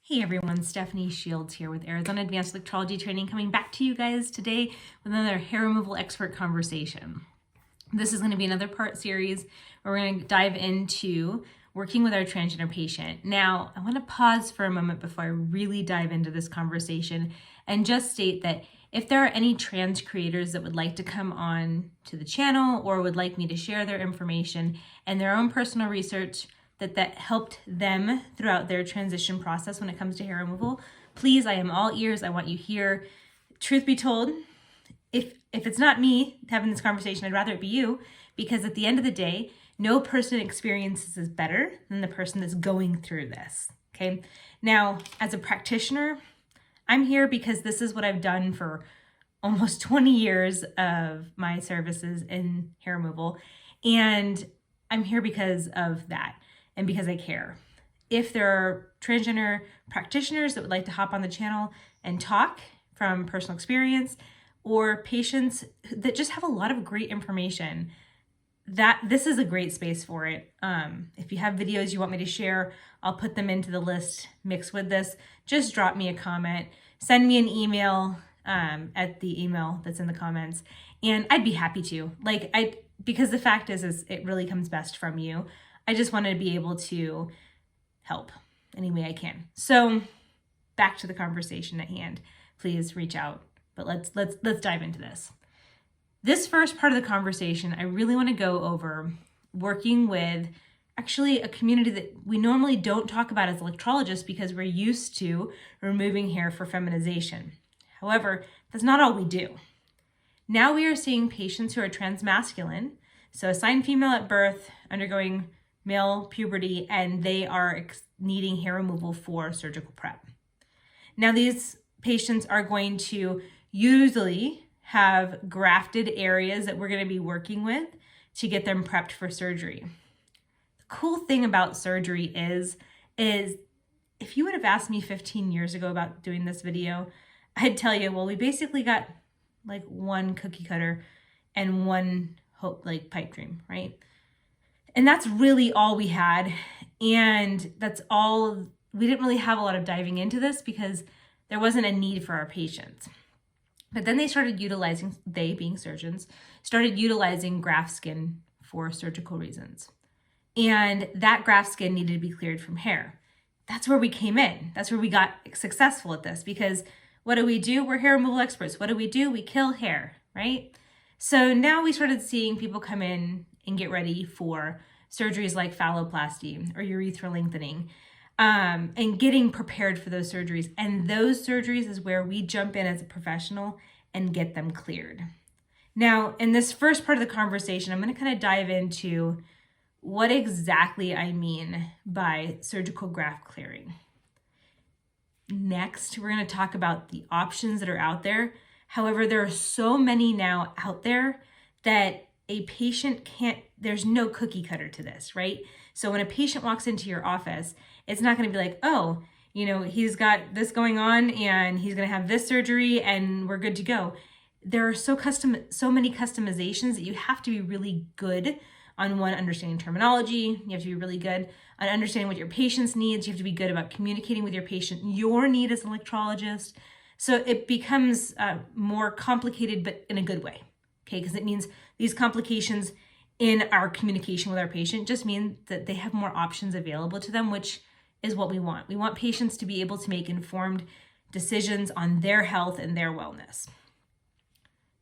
Hey everyone, Stephanie Shields here with Arizona Advanced Electrology Training, coming back to you guys today with another hair removal expert conversation. This is going to be another part series where we're going to dive into working with our transgender patient. Now, I want to pause for a moment before I really dive into this conversation and just state that if there are any trans creators that would like to come on to the channel or would like me to share their information and their own personal research that helped them throughout their transition process when it comes to hair removal, please, I am all ears. I want you here. Truth be told, if it's not me having this conversation, I'd rather it be you, because at the end of the day, no person experiences this better than the person that's going through this, okay? Now, as a practitioner, I'm here because this is what I've done for almost 20 years of my services in hair removal, and I'm here because of that and because I care. If there are transgender practitioners that would like to hop on the channel and talk from personal experience, or patients that just have a lot of great information, that this is a great space for it. If you have videos you want me to share, I'll put them into the list mixed with this. Just drop me a comment, send me an email at the email that's in the comments, and I'd be happy to. Because the fact is it really comes best from you. I just wanted to be able to help any way I can. So back to the conversation at hand. Please reach out. But let's dive into this. This first part of the conversation, I really want to go over working with actually a community that we normally don't talk about as electrologists because we're used to removing hair for feminization. However, that's not all we do. Now we are seeing patients who are transmasculine, so assigned female at birth, undergoing male puberty, and they are needing hair removal for surgical prep. Now these patients are going to usually have grafted areas that we're going to be working with to get them prepped for surgery. The cool thing about surgery is if you would have asked me 15 years ago about doing this video, I'd tell you, well, we basically got like one cookie cutter and one pipe dream, right? And that's really all we had. And that's all, we didn't really have a lot of diving into this because there wasn't a need for our patients. But then they started utilizing, they being surgeons, started utilizing graft skin for surgical reasons. And that graft skin needed to be cleared from hair. That's where we came in. That's where we got successful at this, because what do? We're hair removal experts. What do? We kill hair, right? So now we started seeing people come in and get ready for surgeries like phalloplasty or urethral lengthening, and getting prepared for those surgeries. And those surgeries is where we jump in as a professional and get them cleared. Now, in this first part of the conversation, I'm going to kind of dive into what exactly I mean by surgical graft clearing. Next, we're going to talk about the options that are out there. However, there are so many now out there that a patient there's no cookie cutter to this, right? So when a patient walks into your office, it's not going to be like, oh, he's got this going on and he's going to have this surgery and we're good to go. There are so many customizations that you have to be really good on understanding terminology. You have to be really good on understanding what your patient's needs. You have to be good about communicating with your patient, your need as an electrologist. So it becomes more complicated, but in a good way, okay? Because it means these complications in our communication with our patient just mean that they have more options available to them, which is what we want. We want patients to be able to make informed decisions on their health and their wellness.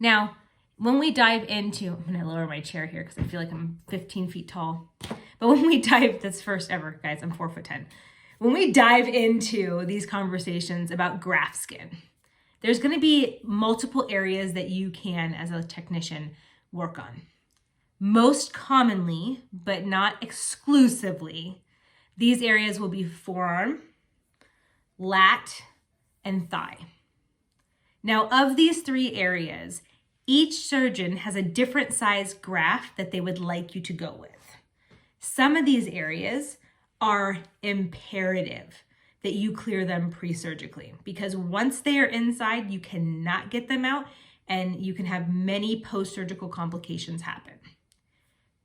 Now, when we dive into, I'm gonna lower my chair here because I feel like I'm 15 feet tall. But when we dive, that's first ever, guys, I'm 4'10". When we dive into these conversations about graft skin, there's gonna be multiple areas that you can, as a technician, work on. Most commonly, but not exclusively, these areas will be forearm, lat, and thigh. Now, of these three areas, each surgeon has a different size graft that they would like you to go with. Some of these areas are imperative that you clear them pre-surgically, because once they are inside, you cannot get them out and you can have many post-surgical complications happen.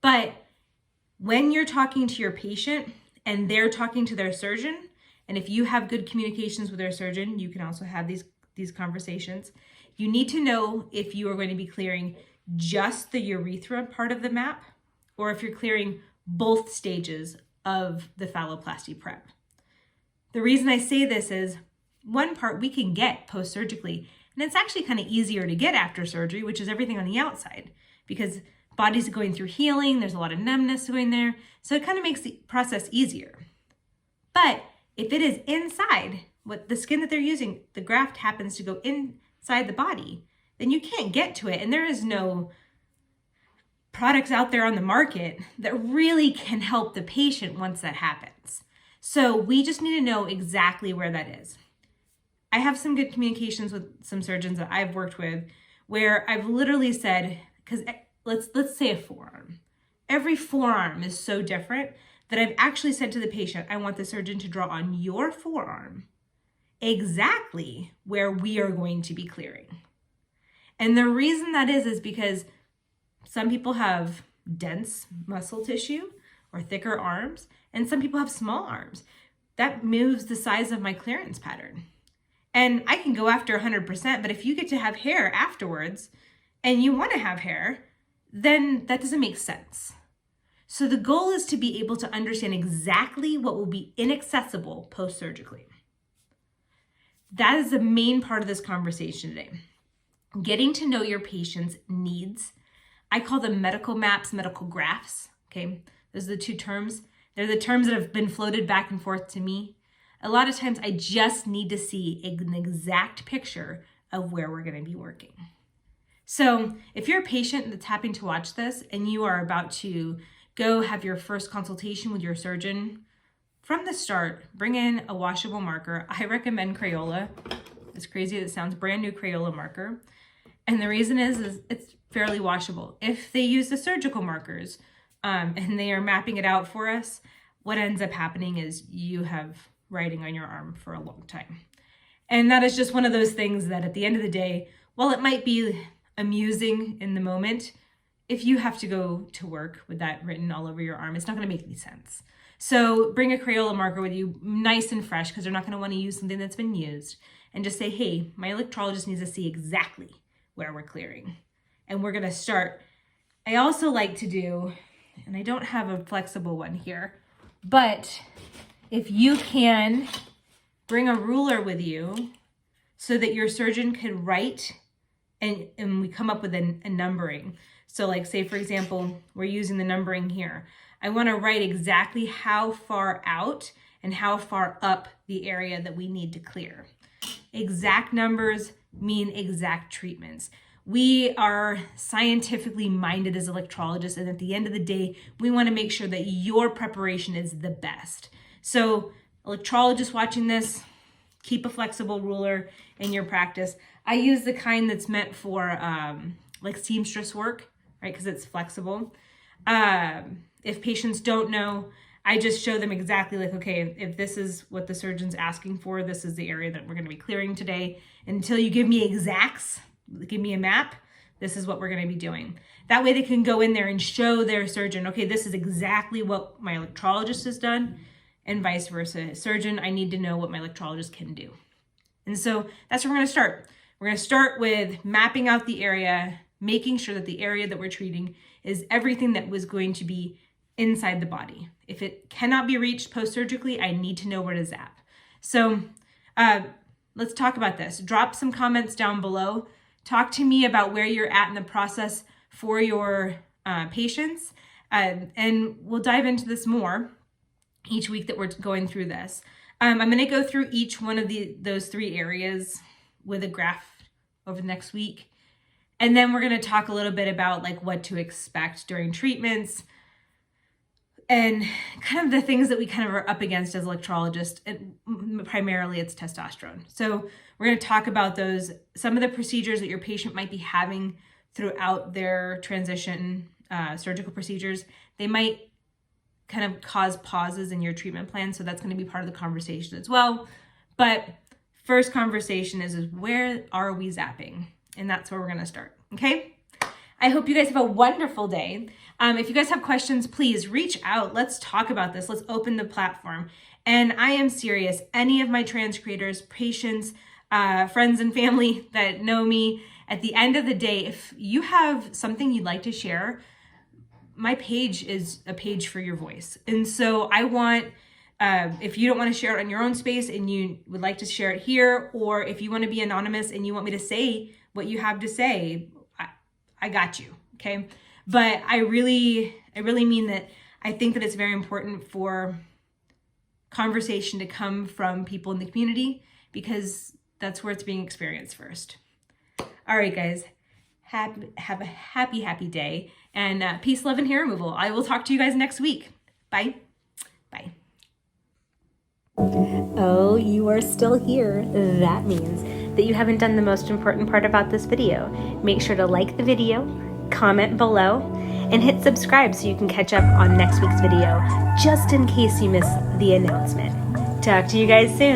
But when you're talking to your patient and they're talking to their surgeon And if you have good communications with your surgeon, you can also have these conversations. You need to know if you are going to be clearing just the urethra part of the map, or if you're clearing both stages of the phalloplasty prep. The reason I say this is one part we can get post-surgically, and it's actually kind of easier to get after surgery, which is everything on the outside, because body's going through healing, there's a lot of numbness going there, so it kind of makes the process easier. But if it is inside, what the skin that they're using, the graft happens to go inside the body, then you can't get to it, and there is no products out there on the market that really can help the patient once that happens. So we just need to know exactly where that is. I have some good communications with some surgeons that I've worked with where I've literally said, because let's say a forearm. Every forearm is so different that I've actually said to the patient, I want the surgeon to draw on your forearm exactly where we are going to be clearing. And the reason that is because some people have dense muscle tissue or thicker arms, and some people have small arms. That moves the size of my clearance pattern. And I can go after 100%, but if you get to have hair afterwards and you want to have hair, then that doesn't make sense. So the goal is to be able to understand exactly what will be inaccessible post-surgically. That is the main part of this conversation today. Getting to know your patient's needs. I call them medical maps, medical graphs, okay? Those are the two terms. They're the terms that have been floated back and forth to me. A lot of times I just need to see an exact picture of where we're going to be working. So if you're a patient that's happening to watch this and you are about to go have your first consultation with your surgeon, from the start, bring in a washable marker. I recommend Crayola. As crazy as it sounds, brand new Crayola marker. And the reason is it's fairly washable. If they use the surgical markers and they are mapping it out for us, what ends up happening is you have writing on your arm for a long time. And that is just one of those things that at the end of the day, while it might be amusing in the moment, if you have to go to work with that written all over your arm, it's not going to make any sense. So bring a Crayola marker with you, nice and fresh, because they're not going to want to use something that's been used. And just say, hey, my electrologist needs to see exactly where we're clearing. And we're going to start. I also like to do, and I don't have a flexible one here, but if you can bring a ruler with you so that your surgeon could write and we come up with a numbering. So like say, for example, we're using the numbering here. I want to write exactly how far out and how far up the area that we need to clear. Exact numbers mean exact treatments. We are scientifically minded as electrologists, and at the end of the day, we want to make sure that your preparation is the best. So electrologists watching this, keep a flexible ruler in your practice. I use the kind that's meant for like seamstress work, right? Because it's flexible. If patients don't know, I just show them exactly like, okay, if this is what the surgeon's asking for, this is the area that we're going to be clearing today. Until you give me exacts, give me a map, this is what we're going to be doing. That way they can go in there and show their surgeon, okay, this is exactly what my electrologist has done, and vice versa. Surgeon, I need to know what my electrologist can do. And so that's where we're going to start. We're going to start with mapping out the area, making sure that the area that we're treating is everything that was going to be inside the body. If it cannot be reached post-surgically, I need to know where to zap. So let's talk about this. Drop some comments down below. Talk to me about where you're at in the process for your patients. And we'll dive into this more each week that we're going through this. I'm going to go through each one of those three areas with a graph over the next week. And then we're going to talk a little bit about like what to expect during treatments and kind of the things that we kind of are up against as electrologists. Primarily it's testosterone. So we're going to talk about those, some of the procedures that your patient might be having throughout their transition surgical procedures. They might kind of cause pauses in your treatment plan. So that's going to be part of the conversation as well. But first conversation is where are we zapping? And that's where we're going to start. Okay. I hope you guys have a wonderful day. If you guys have questions, please reach out. Let's talk about this. Let's open the platform. And I am serious. Any of my trans creators, patients, friends and family that know me, at the end of the day, if you have something you'd like to share, my page is a page for your voice. And so I want, if you don't want to share it on your own space and you would like to share it here, or if you want to be anonymous and you want me to say what you have to say, I got you, okay? But I really mean that. I think that it's very important for conversation to come from people in the community, because that's where it's being experienced first. All right, guys, have a happy day, and peace, love, and hair removal. I will talk to you guys next week. Bye. Bye. Oh, you are still here. That means that you haven't done the most important part about this video. Make sure to like the video, comment below, and hit subscribe so you can catch up on next week's video, just in case you miss the announcement. Talk to you guys soon.